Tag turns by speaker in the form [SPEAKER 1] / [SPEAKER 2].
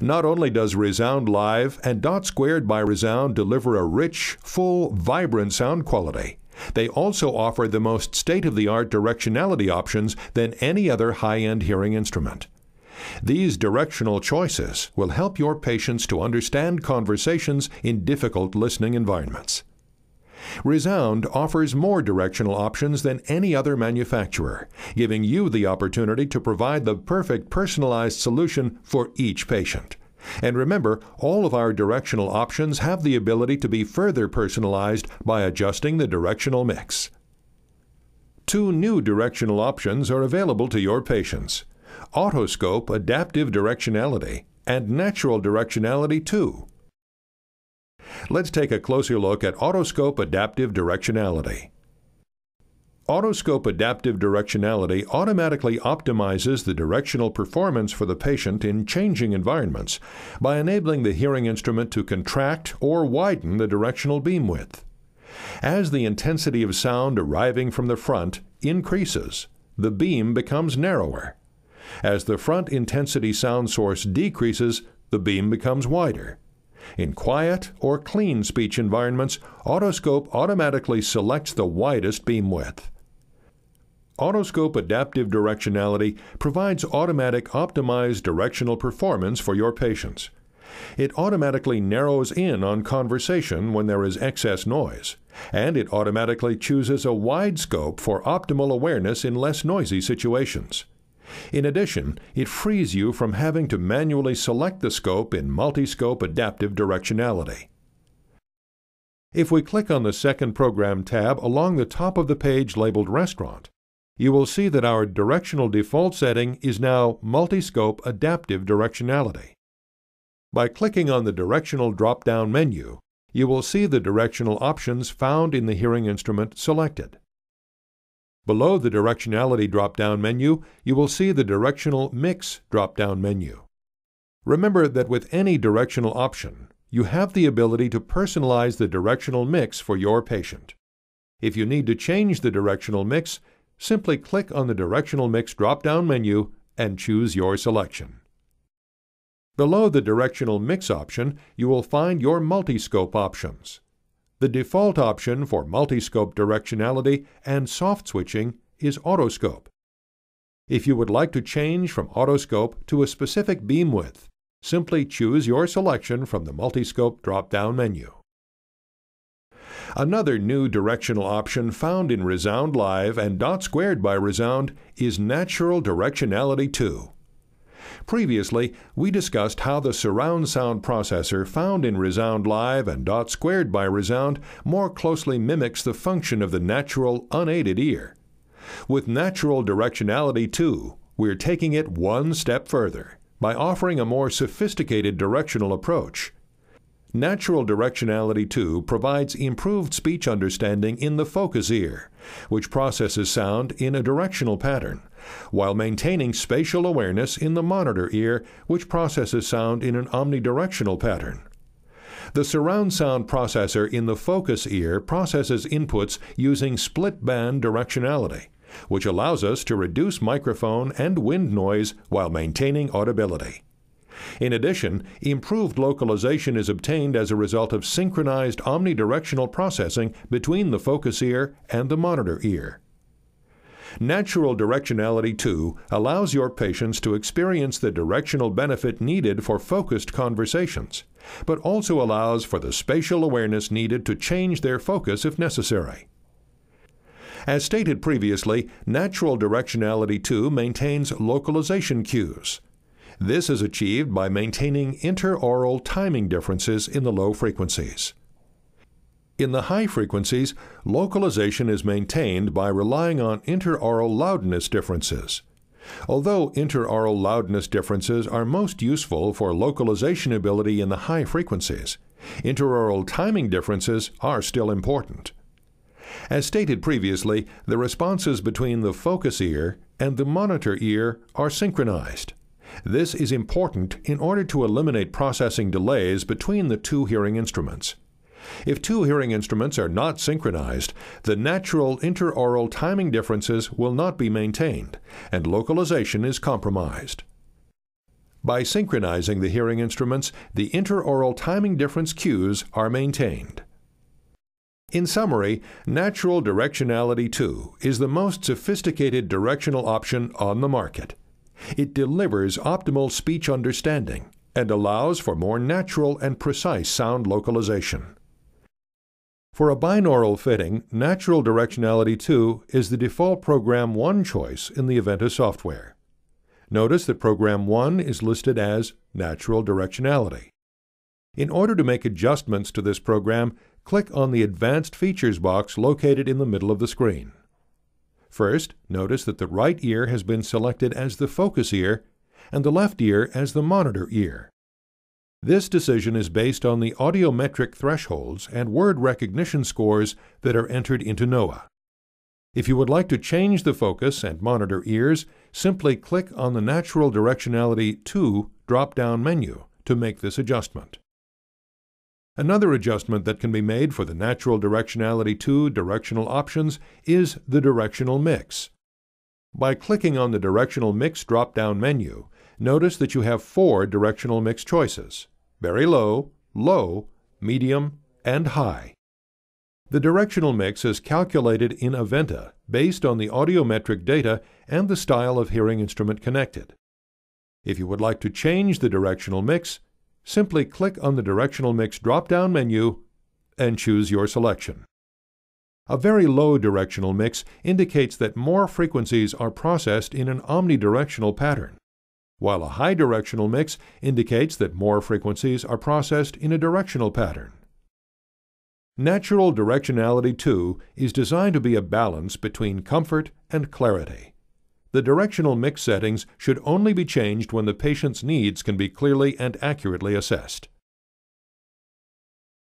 [SPEAKER 1] Not only does ReSound Live and Dot Squared by ReSound deliver a rich, full, vibrant sound quality, they also offer the most state-of-the-art directionality options than any other high-end hearing instrument. These directional choices will help your patients to understand conversations in difficult listening environments. ReSound offers more directional options than any other manufacturer, giving you the opportunity to provide the perfect personalized solution for each patient. And remember, all of our directional options have the ability to be further personalized by adjusting the directional mix. 2 new directional options are available to your patients: Autoscope Adaptive Directionality and Natural Directionality 2. Let's take a closer look at Autoscope Adaptive Directionality. Autoscope Adaptive Directionality automatically optimizes the directional performance for the patient in changing environments by enabling the hearing instrument to contract or widen the directional beam width. As the intensity of sound arriving from the front increases, the beam becomes narrower. As the front intensity sound source decreases, the beam becomes wider. In quiet or clean speech environments, Autoscope automatically selects the widest beam width. Autoscope Adaptive Directionality provides automatic optimized directional performance for your patients. It automatically narrows in on conversation when there is excess noise, and it automatically chooses a wide scope for optimal awareness in less noisy situations. In addition, it frees you from having to manually select the scope in Multi-Scope Adaptive Directionality. If we click on the second program tab along the top of the page labeled Restaurant, you will see that our directional default setting is now Multi-Scope Adaptive Directionality. By clicking on the Directional drop-down menu, you will see the directional options found in the hearing instrument selected. Below the Directionality drop-down menu, you will see the Directional Mix drop-down menu. Remember that with any directional option, you have the ability to personalize the directional mix for your patient. If you need to change the directional mix, simply click on the Directional Mix drop-down menu and choose your selection. Below the Directional Mix option, you will find your multi-scope options. The default option for multi-scope directionality and soft switching is Autoscope. If you would like to change from Autoscope to a specific beam width, simply choose your selection from the multi-scope drop-down menu. Another new directional option found in ReSound Live and Dot Squared by ReSound is Natural Directionality 2. Previously, we discussed how the surround sound processor found in ReSound Live and Dot Squared by ReSound more closely mimics the function of the natural, unaided ear. With Natural Directionality 2, we're taking it one step further by offering a more sophisticated directional approach. Natural Directionality 2 provides improved speech understanding in the focus ear, which processes sound in a directional pattern, while maintaining spatial awareness in the monitor ear, which processes sound in an omnidirectional pattern. The surround sound processor in the focus ear processes inputs using split-band directionality, which allows us to reduce microphone and wind noise while maintaining audibility. In addition, improved localization is obtained as a result of synchronized omnidirectional processing between the focus ear and the monitor ear. Natural Directionality 2 allows your patients to experience the directional benefit needed for focused conversations, but also allows for the spatial awareness needed to change their focus if necessary. As stated previously, Natural Directionality 2 maintains localization cues. This is achieved by maintaining interaural timing differences in the low frequencies. In the high frequencies, localization is maintained by relying on interaural loudness differences. Although interaural loudness differences are most useful for localization ability in the high frequencies, interaural timing differences are still important. As stated previously, the responses between the focus ear and the monitor ear are synchronized. This is important in order to eliminate processing delays between the two hearing instruments. If two hearing instruments are not synchronized, the natural interaural timing differences will not be maintained, and localization is compromised. By synchronizing the hearing instruments, the interaural timing difference cues are maintained. In summary, Natural Directionality 2 is the most sophisticated directional option on the market. It delivers optimal speech understanding and allows for more natural and precise sound localization. For a binaural fitting, Natural Directionality 2 is the default Program 1 choice in the Aventa software. Notice that Program 1 is listed as Natural Directionality. In order to make adjustments to this program, click on the Advanced Features box located in the middle of the screen. First, notice that the right ear has been selected as the focus ear and the left ear as the monitor ear. This decision is based on the audiometric thresholds and word recognition scores that are entered into NOAA. If you would like to change the focus and monitor ears, simply click on the Natural Directionality 2 drop-down menu to make this adjustment. Another adjustment that can be made for the Natural Directionality 2 directional options is the directional mix. By clicking on the Directional Mix drop-down menu, notice that you have 4 directional mix choices: very low, low, medium, and high. The directional mix is calculated in Aventa based on the audiometric data and the style of hearing instrument connected. If you would like to change the directional mix, simply click on the Directional Mix drop-down menu and choose your selection. A very low directional mix indicates that more frequencies are processed in an omnidirectional pattern, while a high directional mix indicates that more frequencies are processed in a directional pattern. Natural Directionality 2 is designed to be a balance between comfort and clarity. The directional mix settings should only be changed when the patient's needs can be clearly and accurately assessed.